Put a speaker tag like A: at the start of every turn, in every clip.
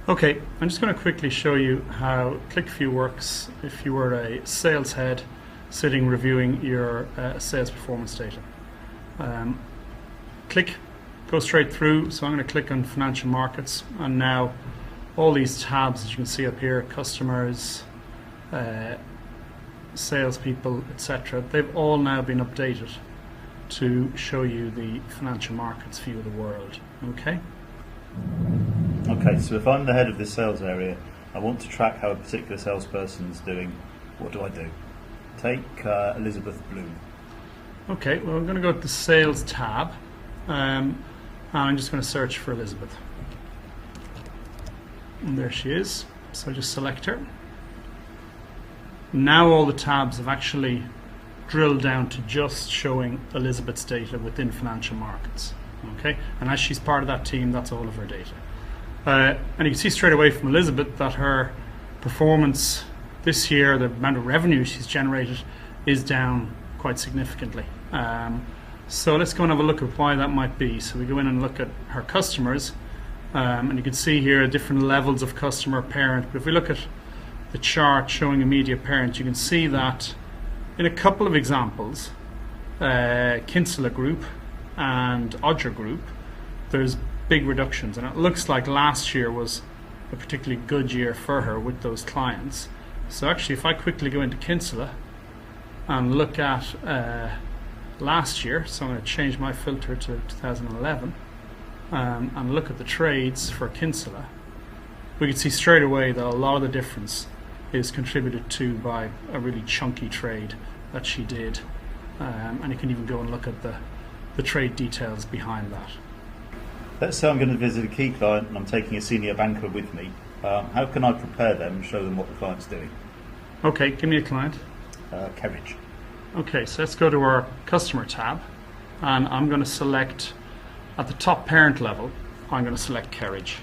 A: Okay, I'm just going to quickly show you how QlikView works if you were a sales head sitting reviewing your sales performance data. Click, go straight through, so I'm going to click on financial markets, and now all these tabs that you can see up here, customers, salespeople, etc., they've all now been updated to show you the financial markets view of the world. Okay?
B: Okay, so if I'm the head of this sales area, I want to track how a particular salesperson is doing. What do I do? Take Elizabeth Bloom.
A: Okay, well, I'm going to go to the Sales tab, and I'm just going to search for Elizabeth. And there she is. So I just select her. Now all the tabs have actually drilled down to just showing Elizabeth's data within financial markets. Okay, and as she's part of that team, that's all of her data. And you can see straight away from Elizabeth that her performance this year, the amount of revenue she's generated, is down quite significantly. So let's go and have a look at why that might be. So we go in and look at her customers, and you can see here different levels of customer parent. But if we look at the chart showing immediate parent, you can see that in a couple of examples, Kinsella Group and Odger Group, there's big reductions, and it looks like last year was a particularly good year for her with those clients. So actually, if I quickly go into Kinsella and look at last year, so I'm going to change my filter to 2011 and look at the trades for Kinsella, we can see straight away that a lot of the difference is contributed to by a really chunky trade that she did, and you can even go and look at the trade details behind that.
B: Let's say I'm going to visit a key client and I'm taking a senior banker with me. How can I prepare them and show them what the client's doing?
A: Okay, give me a client.
B: Kerridge.
A: Okay, so let's go to our customer tab, and I'm going to select at the top parent level, I'm going to select Kerridge.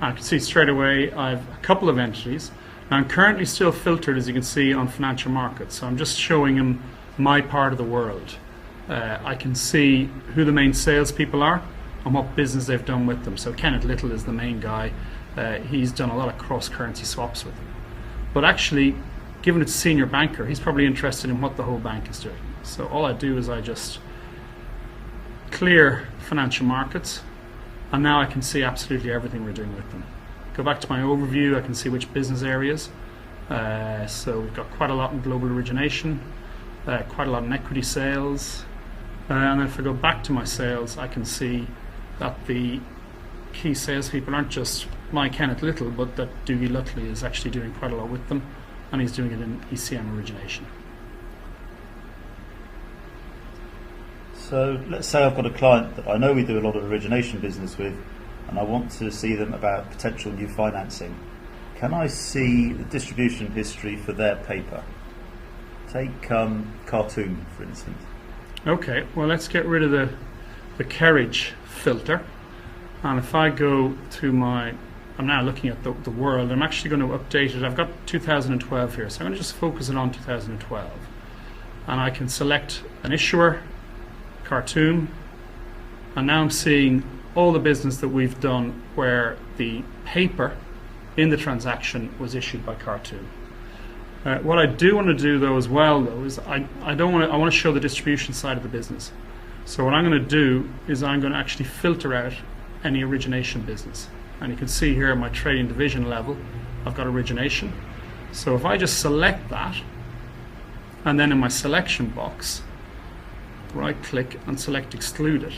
A: I can see straight away I have a couple of entities. Now I'm currently still filtered, as you can see, on financial markets, so I'm just showing him my part of the world. I can see who the main salespeople are and what business they've done with them. So Kenneth Little is the main guy. He's done a lot of cross-currency swaps with them. But actually, given it's senior banker, he's probably interested in what the whole bank is doing. So all I do is I just clear financial markets, and now I can see absolutely everything we're doing with them. Go back to my overview, I can see which business areas. So we've got quite a lot in global origination, quite a lot in equity sales, and then if I go back to my sales, I can see that the key salespeople aren't just my Kenneth Little, but that Dougie Lutley is actually doing quite a lot with them, and he's doing it in ECM origination.
B: So let's say I've got a client that I know we do a lot of origination business with, and I want to see them about potential new financing. Can I see the distribution history for their paper? Take cartoon, for instance.
A: Okay, well, let's get rid of the Kerridge filter, and if I go to I'm now looking at the world. I'm actually going to update it. I've got 2012 here, so I'm going to just focus it on 2012, and I can select an issuer, cartoon, and now I'm seeing all the business that we've done where the paper in the transaction was issued by cartoon. What I do want to do though as well is I want to show the distribution side of the business. So what I'm going to do is I'm going to actually filter out any origination business. And you can see here at my trading division level, I've got origination. So if I just select that, and then in my selection box, right click and select exclude it,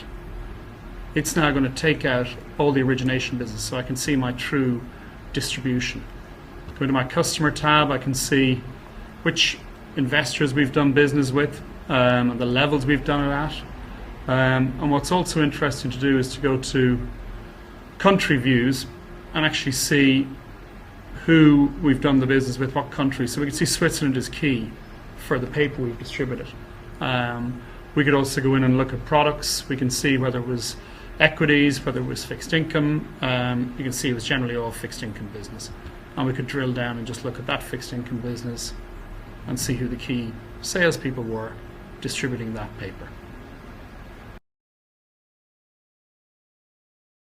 A: it's now going to take out all the origination business, so I can see my true distribution. Go to my customer tab, I can see which investors we've done business with, and the levels we've done it at. And what's also interesting to do is to go to country views and actually see who we've done the business with, what country. So we can see Switzerland is key for the paper we've distributed. We could also go in and look at products. We can see whether it was equities, whether it was fixed income. You can see it was generally all fixed income business. And we could drill down and just look at that fixed income business and see who the key salespeople were distributing that paper.